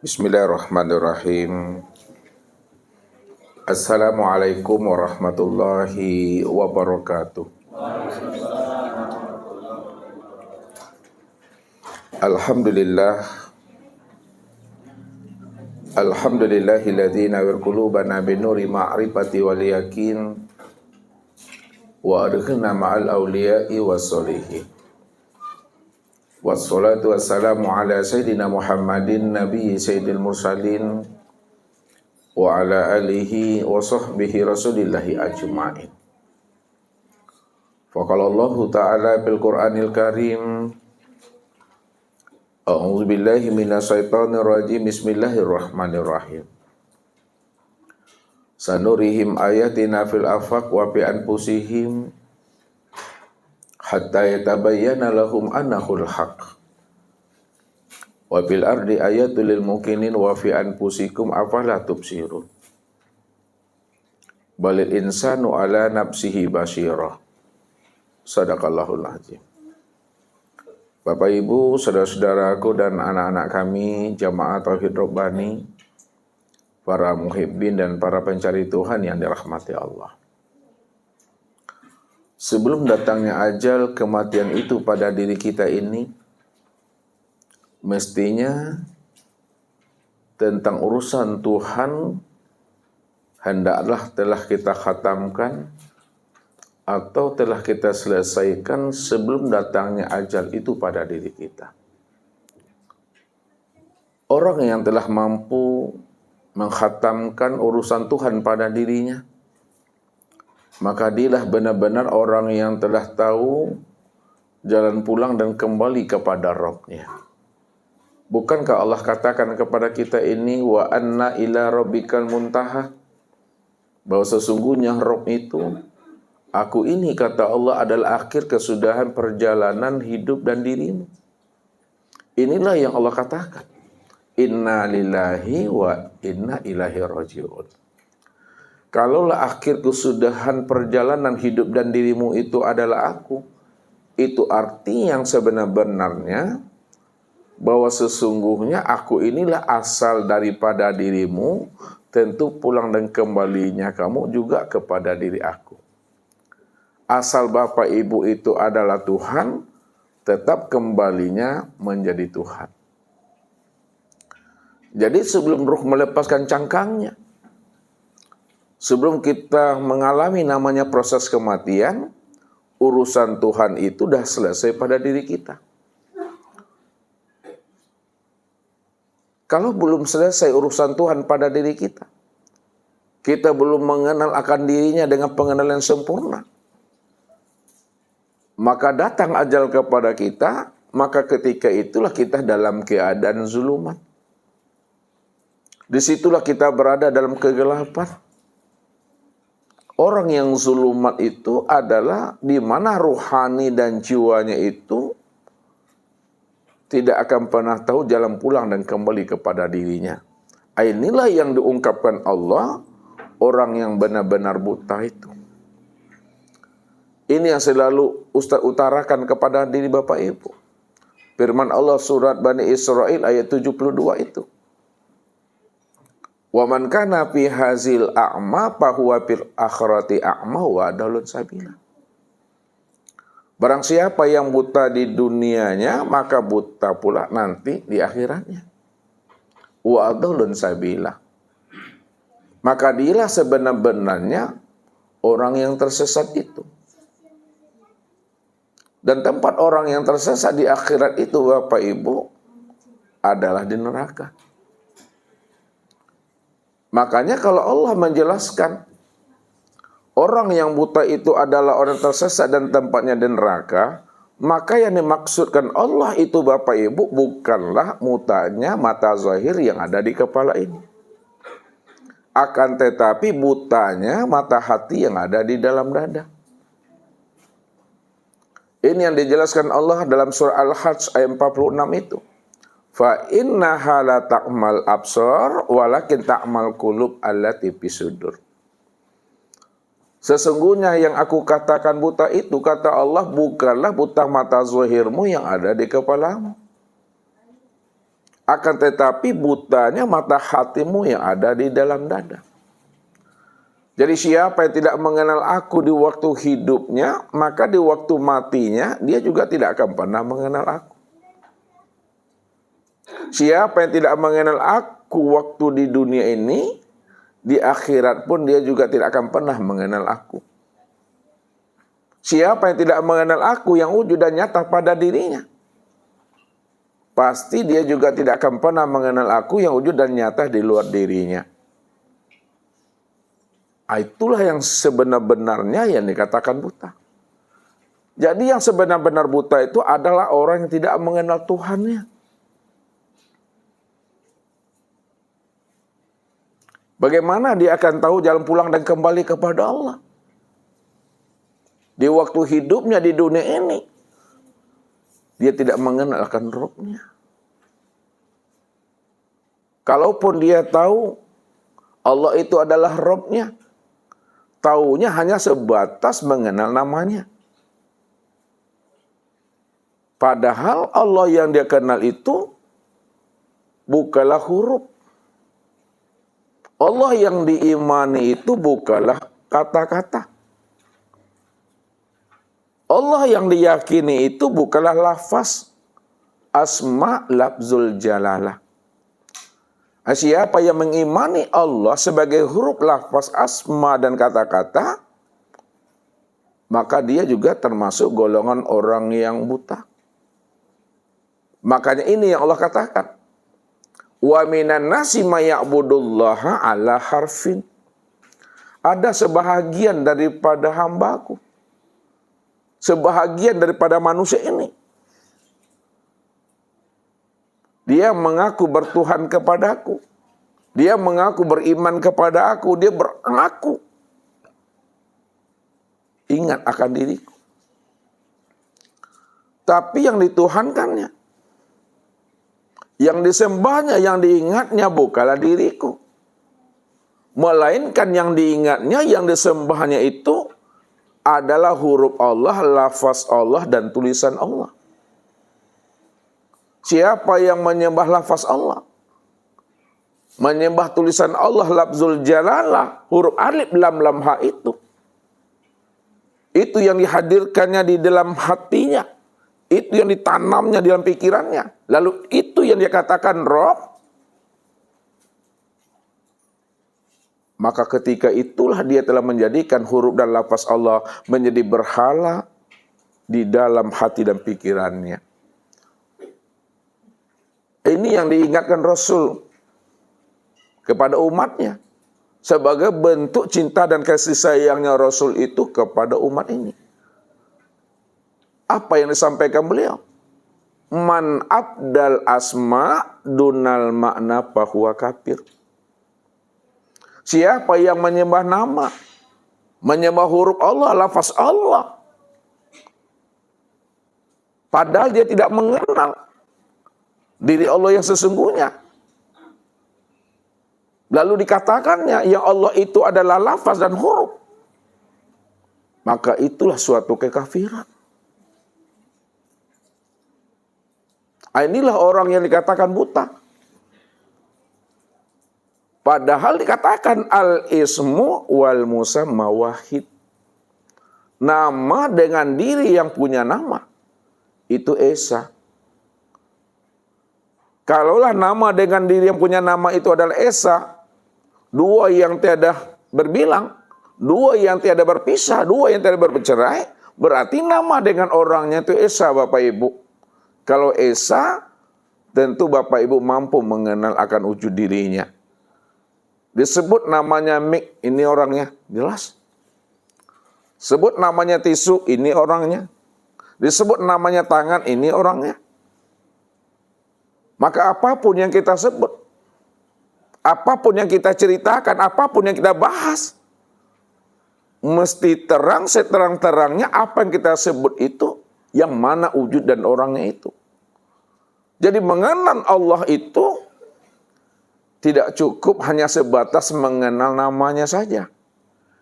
Bismillahirrahmanirrahim. Assalamualaikum warahmatullahi wabarakatuh. Alhamdulillah. Alhamdulillahilladzi nawwir qulubana binuri ma'rifati wal yakin wa adkhilna ma'al awliya'i wassolihin. Wassalatu wassalamu ala sayyidina Muhammadin nabiyyi sayyidil mursalin wa ala alihi wa sahbihi rasulillahi ajma'in. Faqala Allahu ta'ala bil Qur'anil Karim, a'udzu billahi minasyaitonir rajim. Bismillahirrahmanirrahim. Sanurihim ayatina fil afaq wa fi anfusihim hatta yatabayyana lahum annahul haqq. Wa fil ardi ayatul lil mukminin wa fi anfusikum afala tubsirun. Balil insanu ala nafsihi basyirah. Sadaqallahul azim. Bapak Ibu, saudara-saudaraku dan anak-anak kami, jamaah Tauhid Rabbani, para muhibbin dan para pencari Tuhan yang dirahmati Allah. Sebelum datangnya ajal, kematian itu pada diri kita ini, mestinya tentang urusan Tuhan hendaklah telah kita khatamkan atau telah kita selesaikan sebelum datangnya ajal itu pada diri kita. Orang yang telah mampu mengkhatamkan urusan Tuhan pada dirinya, maka dialah benar-benar orang yang telah tahu jalan pulang dan kembali kepada Rabb-Nya. Bukankah Allah katakan kepada kita ini, wa anna ila rabbikal muntaha, bahwa sesungguhnya Rabb itu, aku ini kata Allah adalah akhir kesudahan perjalanan hidup dan dirimu. Inilah yang Allah katakan, inna lillahi wa inna ilaihi raji'un. Kalaulah akhir kesudahan perjalanan hidup dan dirimu itu adalah aku, itu arti yang sebenar-benarnya bahwa sesungguhnya aku inilah asal daripada dirimu, tentu pulang dan kembalinya kamu juga kepada diri aku. Asal Bapak Ibu itu adalah Tuhan, tetap kembalinya menjadi Tuhan. Jadi sebelum ruh melepaskan cangkangnya, sebelum kita mengalami namanya proses kematian, urusan Tuhan itu sudah selesai pada diri kita. Kalau belum selesai urusan Tuhan pada diri kita, kita belum mengenal akan dirinya dengan pengenalan sempurna, maka datang ajal kepada kita, maka ketika itulah kita dalam keadaan zulumat. Disitulah kita berada dalam kegelapan. Orang yang zulumat itu adalah di mana ruhani dan jiwanya itu tidak akan pernah tahu jalan pulang dan kembali kepada dirinya. Inilah yang diungkapkan Allah, orang yang benar-benar buta itu. Ini yang selalu Ustaz utarakan kepada diri Bapak Ibu. Firman Allah surat Bani Israel ayat 72 itu. Wa man kana fi hazil a'ma fahuwa fil akhirati a'ma wa adallun sabila. Barang siapa yang buta di dunianya, maka buta pula nanti di akhiratnya. Wa adallun sabila. Maka dialah sebenar-benarnya orang yang tersesat itu. Dan tempat orang yang tersesat di akhirat itu, Bapak Ibu, adalah di neraka. Makanya kalau Allah menjelaskan orang yang buta itu adalah orang tersesat dan tempatnya di neraka, maka yang dimaksudkan Allah itu Bapak Ibu bukanlah mutanya mata zahir yang ada di kepala ini. Akan tetapi butanya mata hati yang ada di dalam dada. Ini yang dijelaskan Allah dalam surah Al-Hajj ayat 46 itu. Fa innaha la ta'mal absar walakin ta'mal qulub allati fisudur. Sesungguhnya yang aku katakan buta itu, kata Allah, bukanlah buta mata zahirmu yang ada di kepalamu. Akan tetapi butanya mata hatimu yang ada di dalam dada. Jadi siapa yang tidak mengenal aku di waktu hidupnya, maka di waktu matinya dia juga tidak akan pernah mengenal aku. Siapa yang tidak mengenal aku waktu di dunia ini, di akhirat pun dia juga tidak akan pernah mengenal aku. Siapa yang tidak mengenal aku yang wujud dan nyata pada dirinya, pasti dia juga tidak akan pernah mengenal aku yang wujud dan nyata di luar dirinya. Itulah yang sebenar-benarnya yang dikatakan buta. Jadi yang sebenar-benar buta itu adalah orang yang tidak mengenal Tuhannya. Bagaimana dia akan tahu jalan pulang dan kembali kepada Allah? Di waktu hidupnya di dunia ini, dia tidak mengenal akan Rabb-Nya. Kalaupun dia tahu Allah itu adalah Rabb-Nya, taunya hanya sebatas mengenal namanya. Padahal Allah yang dia kenal itu bukanlah huruf. Allah yang diimani itu bukanlah kata-kata. Allah yang diyakini itu bukanlah lafaz, asma lafzul jalalah. Siapa yang mengimani Allah sebagai huruf, lafaz, asma dan kata-kata, maka dia juga termasuk golongan orang yang buta. Makanya ini yang Allah katakan, wa minan nasi may ya'budullaha ala harfin. Ada sebahagian daripada hambaku, sebahagian daripada manusia ini, dia mengaku bertuhan kepadaku, dia mengaku beriman kepada aku, dia mengaku ingat akan diriku. Tapi yang dituhankannya, yang disembahnya, yang diingatnya bukanlah diriku. Melainkan yang diingatnya, yang disembahnya itu adalah huruf Allah, lafaz Allah, dan tulisan Allah. Siapa yang menyembah lafaz Allah, menyembah tulisan Allah, lafzul jalalah, huruf alif lam lam ha itu yang dihadirkannya di dalam hatinya, itu yang ditanamnya di dalam pikirannya, lalu itu yang dia katakan Rabb, maka ketika itulah dia telah menjadikan huruf dan lafaz Allah menjadi berhala di dalam hati dan pikirannya. Ini yang diingatkan Rasul kepada umatnya sebagai bentuk cinta dan kasih sayangnya Rasul itu kepada umat ini. Apa yang disampaikan beliau? Man abdal asma dunal makna bahwa kafir. Siapa yang menyembah nama, menyembah huruf Allah, lafaz Allah, padahal dia tidak mengenal diri Allah yang sesungguhnya, lalu dikatakannya yang Allah itu adalah lafaz dan huruf, maka itulah suatu kekafiran. Inilah orang yang dikatakan buta. Padahal dikatakan al-ismu wal musamma wahid. Nama dengan diri yang punya nama, itu Esa. Kalaulah nama dengan diri yang punya nama itu adalah Esa, dua yang tiada berbilang, dua yang tiada berpisah, dua yang tiada bercerai, berarti nama dengan orangnya itu Esa, Bapak Ibu. Kalau Esa, tentu Bapak Ibu mampu mengenal akan wujud dirinya. Disebut namanya Mik, ini orangnya, jelas. Sebut namanya tisu, ini orangnya. Disebut namanya tangan, ini orangnya. Maka apapun yang kita sebut, apapun yang kita ceritakan, apapun yang kita bahas, mesti terang seterang-terangnya apa yang kita sebut itu, yang mana wujud dan orangnya itu. Jadi mengenal Allah itu tidak cukup hanya sebatas mengenal namanya saja.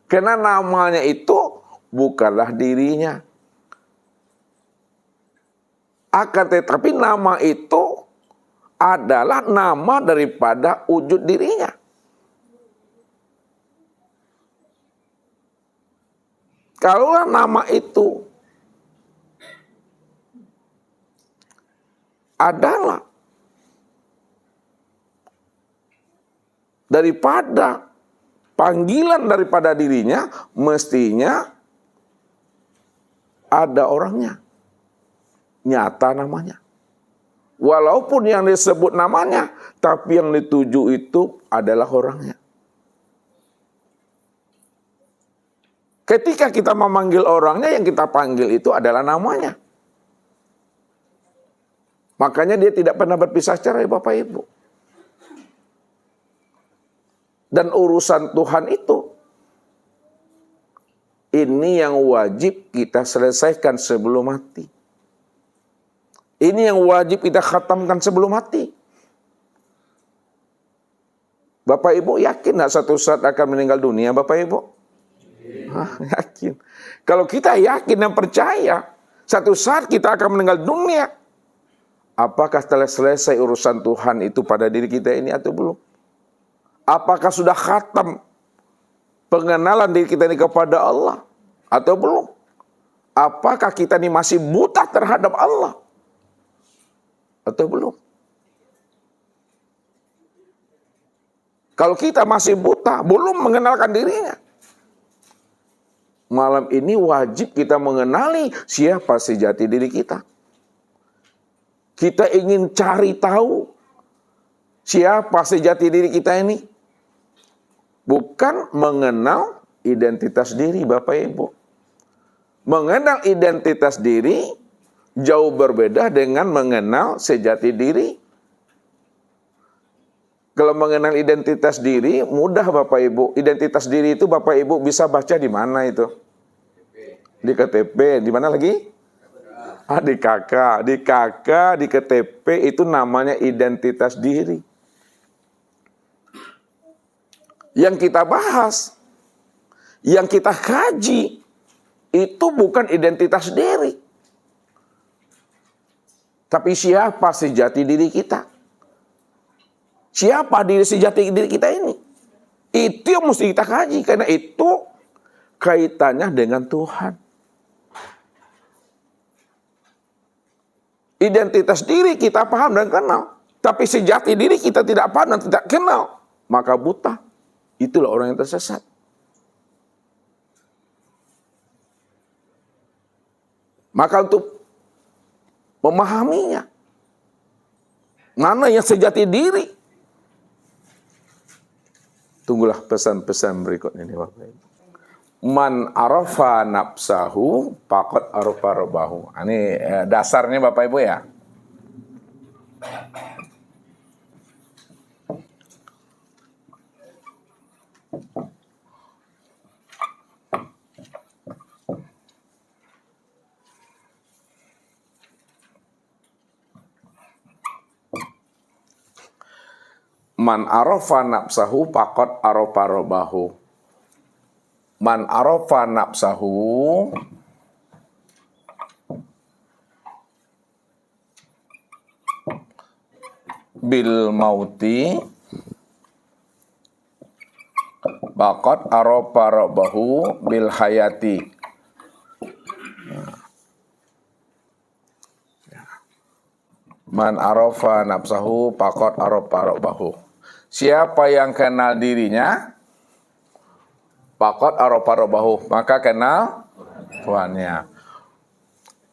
Karena namanya itu bukanlah dirinya. Akan tetapi nama itu adalah nama daripada wujud dirinya. Kalaulah nama itu adalah daripada panggilan daripada dirinya, mestinya ada orangnya, nyata namanya. Walaupun yang disebut namanya, tapi yang dituju itu adalah orangnya. Ketika kita memanggil orangnya, yang kita panggil itu adalah namanya. Makanya dia tidak pernah berpisah cerai, Bapak Ibu. Dan urusan Tuhan itu, ini yang wajib kita selesaikan sebelum mati. Ini yang wajib kita khatamkan sebelum mati. Bapak Ibu yakin gak satu saat akan meninggal dunia, Bapak Ibu? Yakin. Kalau kita yakin dan percaya, satu saat kita akan meninggal dunia, apakah telah selesai urusan Tuhan itu pada diri kita ini atau belum? Apakah sudah khatam pengenalan diri kita ini kepada Allah atau belum? Apakah kita ini masih buta terhadap Allah atau belum? Kalau kita masih buta, belum mengenalkan dirinya, malam ini wajib kita mengenali siapa sejati diri kita. Kita ingin cari tahu siapa sejati diri kita ini. Bukan mengenal identitas diri, Bapak Ibu. Mengenal identitas diri jauh berbeda dengan mengenal sejati diri. Kalau mengenal identitas diri, mudah Bapak Ibu. Identitas diri itu Bapak Ibu bisa baca di mana itu? Di KTP. Di mana lagi? Di KK. Di KK, di KTP itu namanya identitas diri. Yang kita bahas, yang kita kaji, itu bukan identitas diri. Tapi siapa sejati diri kita? Siapa diri sejati diri kita ini? Itu yang mesti kita kaji, karena itu kaitannya dengan Tuhan. Identitas diri kita paham dan kenal, tapi sejati diri kita tidak paham dan tidak kenal, maka buta. Itulah orang yang tersesat. Maka untuk memahaminya, mana yang sejati diri, tunggulah pesan-pesan berikutnya nih Bapak Ibu. Man arafa nafsahu faqad arafa rabbahu. Ini dasarnya Bapak Ibu ya. Man arafa nafsahu faqad arafa rabbahu. Man arafa nafsahu bil mauti faqad arafa rabbahu bil hayati. Man arafa nafsahu faqad arafa rabbahu. Siapa yang kenal dirinya, faqad arafa rabbahu, maka kenal Tuhannya.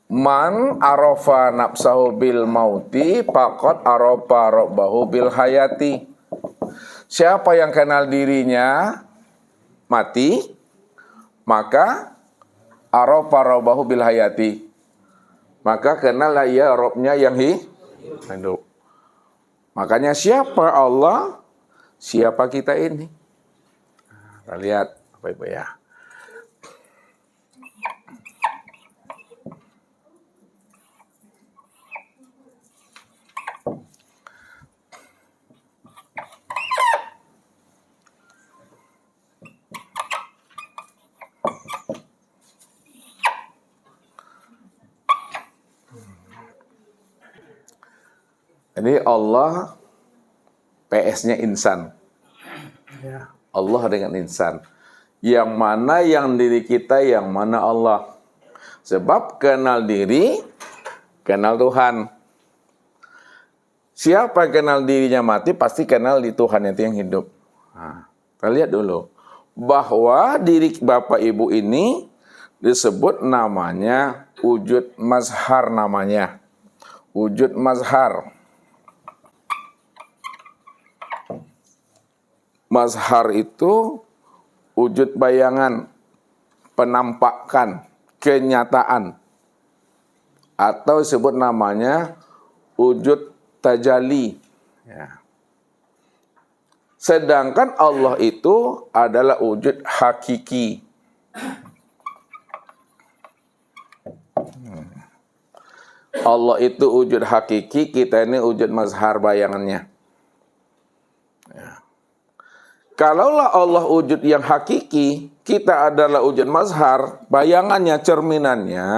Man arafa nafsahu bil mauti faqad arafa rabbahu bil hayati. Siapa yang kenal dirinya mati, maka arafa rabbahu bil hayati, maka kenallah ia Rabbnya yang hidup. Makanya siapa Allah, siapa kita ini? Kita lihat Bapak Ibu ya. Jadi Allah PS-nya insan. Ya. Allah dengan insan. Yang mana yang diri kita, yang mana Allah. Sebab kenal diri, kenal Tuhan. Siapa yang kenal dirinya mati, pasti kenal di Tuhan itu yang hidup. Nah, kita lihat dulu. Bahwa diri Bapak Ibu ini disebut namanya wujud mazhar namanya. Wujud mazhar. Mazhar itu wujud bayangan, penampakan, kenyataan. Atau disebut namanya wujud tajalli. Ya. Sedangkan Allah itu adalah wujud hakiki. Allah itu wujud hakiki, kita ini wujud mazhar bayangannya. Ya. Kalaulah Allah wujud yang hakiki, kita adalah wujud mazhar, bayangannya, cerminannya,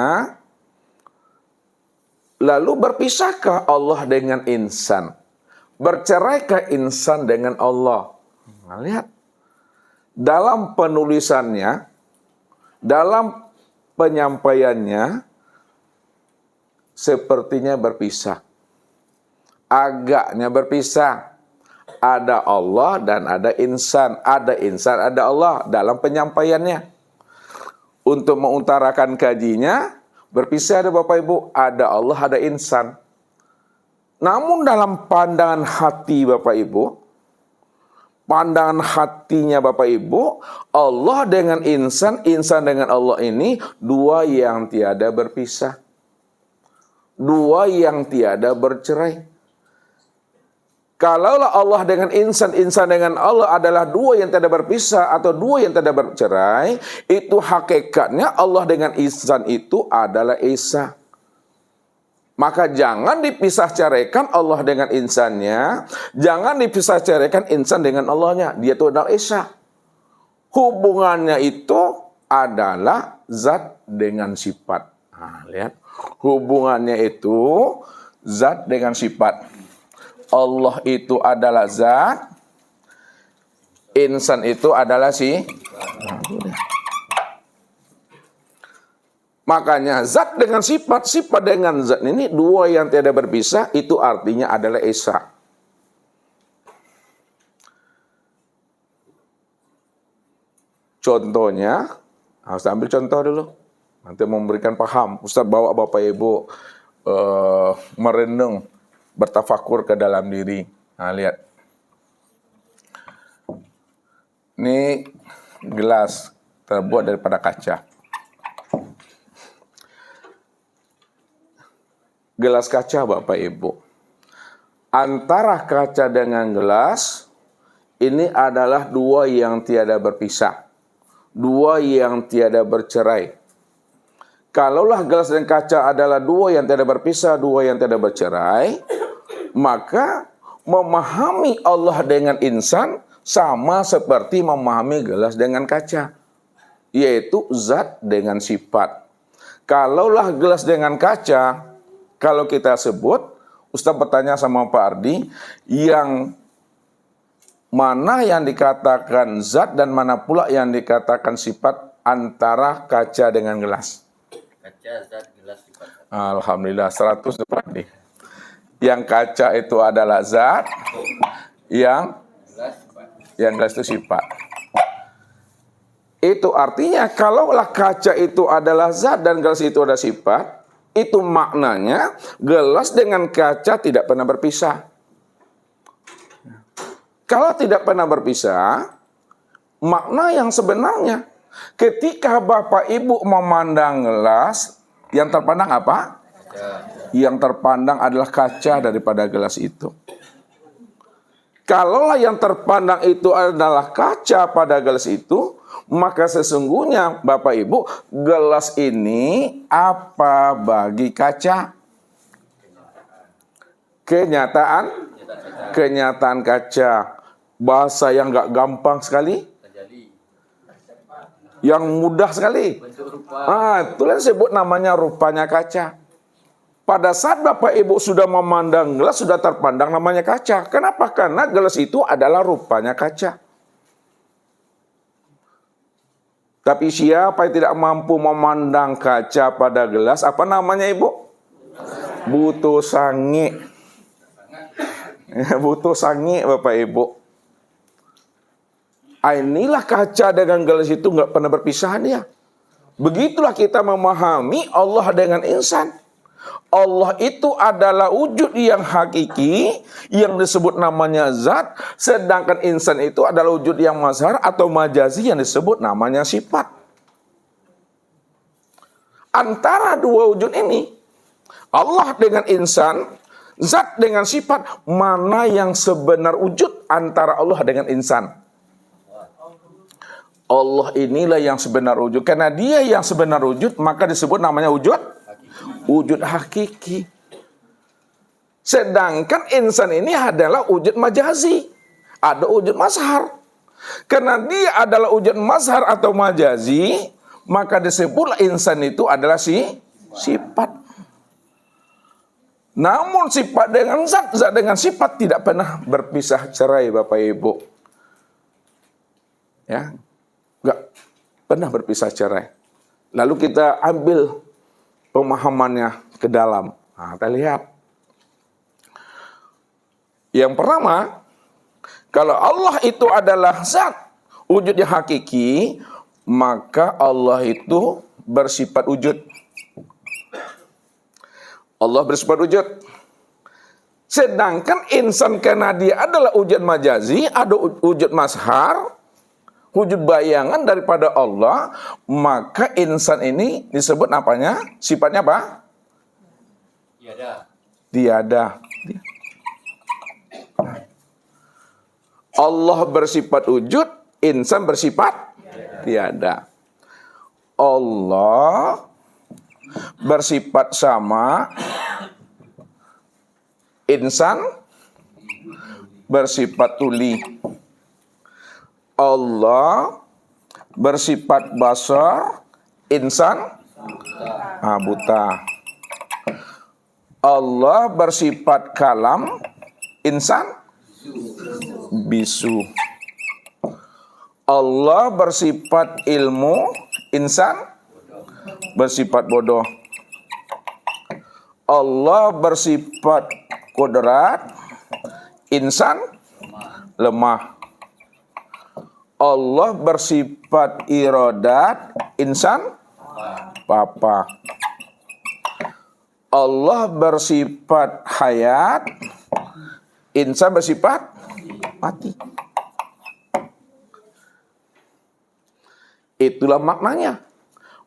lalu berpisahkah Allah dengan insan? Berceraikah insan dengan Allah? Nah, lihat. Dalam penulisannya, dalam penyampaiannya, sepertinya berpisah. Agaknya berpisah. Ada Allah dan ada insan. Ada insan, ada Allah dalam penyampaiannya. Untuk mengutarakan kajinya, berpisah ada Bapak Ibu. Ada Allah, ada insan. Namun dalam pandangan hati Bapak Ibu, pandangan hatinya Bapak Ibu, Allah dengan insan, insan dengan Allah ini dua yang tiada berpisah. Dua yang tiada bercerai. Kalaulah Allah dengan insan, insan dengan Allah adalah dua yang tidak berpisah atau dua yang tidak bercerai, itu hakikatnya Allah dengan insan itu adalah Esa. Maka jangan dipisah ceraikan Allah dengan insannya, jangan dipisah ceraikan insan dengan Allahnya. Dia itu adalah Esa. Hubungannya itu adalah zat dengan sifat. Nah, lihat. Hubungannya itu zat dengan sifat. Allah itu adalah zat, insan itu adalah makanya zat dengan sifat, sifat dengan zat ini dua yang tidak berpisah, itu artinya adalah Esa. Contohnya, harus ambil contoh dulu. Nanti memberikan paham. Ustaz bawa Bapak Ibu merenung, bertafakur ke dalam diri. Nah, lihat. Ini gelas terbuat daripada kaca. Gelas kaca Bapak Ibu. Antara kaca dengan gelas, ini adalah dua yang tiada berpisah. Dua yang tiada bercerai. Kalaulah gelas dan kaca adalah dua yang tidak berpisah, dua yang tidak bercerai, maka memahami Allah dengan insan sama seperti memahami gelas dengan kaca, yaitu zat dengan sifat. Kalaulah gelas dengan kaca, kalau kita sebut, Ustaz bertanya sama Pak Ardi, yang mana yang dikatakan zat dan mana pula yang dikatakan sifat antara kaca dengan gelas? Kaca, zat, gelas, sifat. Alhamdulillah 100 Pak Ardi. Yang kaca itu adalah zat, yang gelas itu sifat. Itu artinya kalaulah kaca itu adalah zat dan gelas itu adalah sifat, itu maknanya gelas dengan kaca tidak pernah berpisah. Kalau tidak pernah berpisah, makna yang sebenarnya ketika Bapak Ibu memandang gelas, yang terpandang apa? Yang terpandang adalah kaca daripada gelas itu. Kalaulah yang terpandang itu adalah kaca pada gelas itu, maka sesungguhnya Bapak Ibu, gelas ini apa bagi kaca? Kenyataan kaca. Bahasa yang gak gampang sekali, yang mudah sekali. Itulah disebut namanya rupanya kaca. Pada saat Bapak Ibu sudah memandang gelas, sudah terpandang namanya kaca. Kenapa? Karena gelas itu adalah rupanya kaca. Tapi siapa yang tidak mampu memandang kaca pada gelas, apa namanya Ibu? Butuh sangi. Butuh sangi Bapak Ibu. Inilah kaca dengan gelas itu nggak pernah berpisahan ya. Begitulah kita memahami Allah dengan insan. Allah itu adalah wujud yang hakiki, yang disebut namanya zat, sedangkan insan itu adalah wujud yang mazhar atau majazi yang disebut namanya sifat. Antara dua wujud ini, Allah dengan insan, zat dengan sifat, mana yang sebenar wujud antara Allah dengan insan? Allah inilah yang sebenar wujud. Karena dia yang sebenar wujud, maka disebut namanya wujud hakiki. Sedangkan insan ini adalah wujud majazi, ada wujud mazhar. Karena dia adalah wujud mazhar atau majazi, maka disebutlah insan itu adalah sifat. Namun sifat dengan zat dengan sifat tidak pernah berpisah cerai Bapak Ibu. Ya, enggak pernah berpisah cerai. Lalu kita ambil pemahamannya ke dalam. Nah, kita lihat. Yang pertama, kalau Allah itu adalah zat, wujud yang hakiki, maka Allah itu bersifat wujud. Allah bersifat wujud. Sedangkan insan karena dia adalah wujud majazi, ada wujud mazhar, wujud bayangan daripada Allah, maka insan ini disebut apanya? Sifatnya apa? Tiada. Allah bersifat wujud, insan bersifat tiada. Allah bersifat sama, insan bersifat tuli. Allah bersifat basar, insan buta. Allah bersifat kalam, insan bisu. Allah bersifat ilmu, insan bersifat bodoh. Allah bersifat kodrat, insan lemah. Allah bersifat iradat, insan papa. Allah bersifat hayat, insan bersifat mati. Itulah maknanya.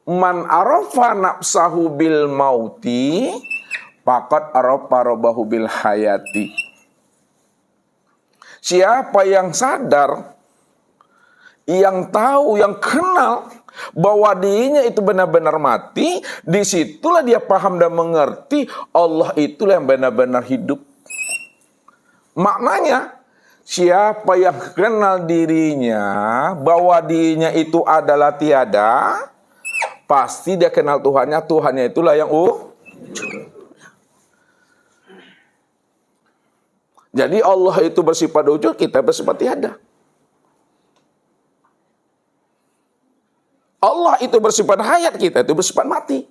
Man arafa nafsahu bil mauti, faqad arafa rabbahu bil hayati. Siapa yang sadar, yang tahu, yang kenal bahwa dirinya itu benar-benar mati, disitulah dia paham dan mengerti Allah itulah yang benar-benar hidup. Maknanya, siapa yang kenal dirinya bahwa dirinya itu adalah tiada, pasti dia kenal Tuhannya. Tuhannya itulah yang Jadi Allah itu bersifat wujud, kita bersifat tiada. Allah itu bersifat hayat, kita itu bersifat mati.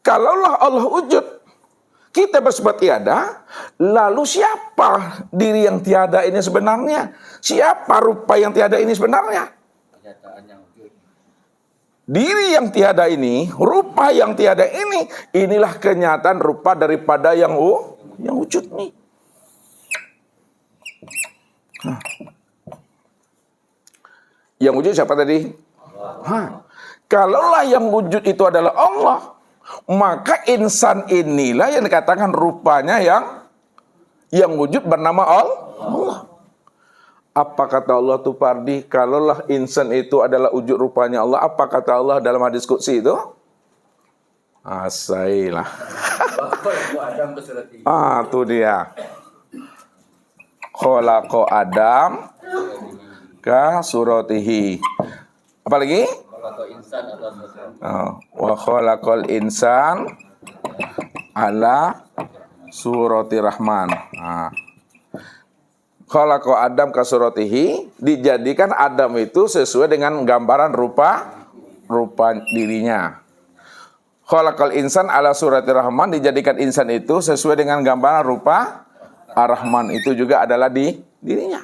Kalaulah Allah wujud, kita bersifat tiada, lalu siapa diri yang tiada ini sebenarnya? Siapa rupa yang tiada ini sebenarnya? Diri yang tiada ini, rupa yang tiada ini, inilah kenyataan rupa daripada yang wujud nih. Yang wujud siapa tadi? Kalaulah yang wujud itu adalah Allah, maka insan inilah yang dikatakan rupanya yang wujud bernama Allah. Apa kata Allah tuh Pardi? Kalaulah insan itu adalah wujud rupanya Allah, apa kata Allah dalam hadis qudsi itu? Asailah. Tuh dia. Khalaqa Adam ka suratihi. Apa lagi? Wa khalaqal insan ala surati Rahman. Nah. Khalaqa Adam ka suratihi, dijadikan Adam itu sesuai dengan gambaran rupa dirinya. Khalaqal insan ala surati Rahman, dijadikan insan itu sesuai dengan gambaran rupa Ar-Rahman, itu juga adalah di dirinya.